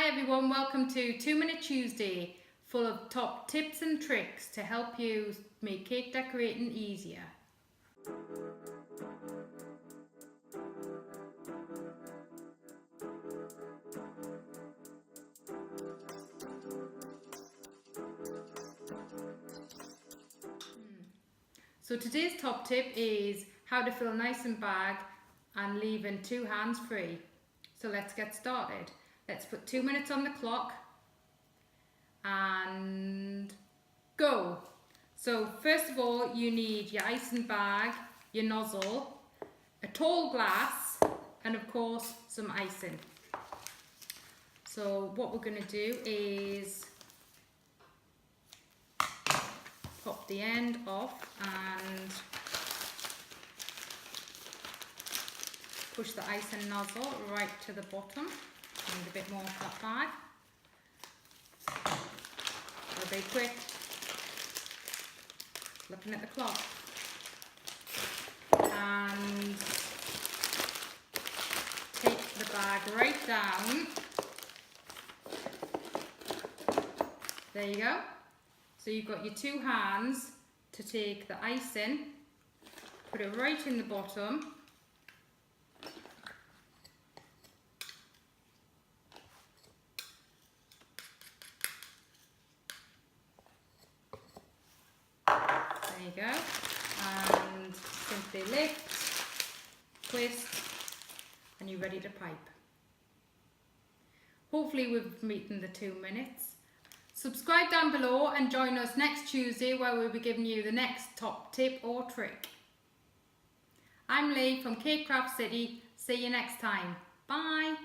Hi everyone, welcome to 2 Minute Tuesday, full of top tips and tricks to help you make cake decorating easier. So today's top tip is how to fill an icing bag and leaving 2 hands free. So let's get started. Let's put 2 minutes on the clock and go. So first of all, you need your icing bag, your nozzle, a tall glass, and of course some icing. So what we're going to do is pop the end off and push the icing nozzle right to the bottom. Need a bit more of that bag. Go very quick. Looking at the clock. And take the bag right down. There you go. So you've got your 2 hands to take the icing, put it right in the bottom. There you go. And simply lift, twist, and you're ready to pipe. Hopefully we've meeting the 2 minutes. Subscribe down below and join us next Tuesday where we'll be giving you the next top tip or trick. I'm Lee from Cake Craft City. See you next time. Bye.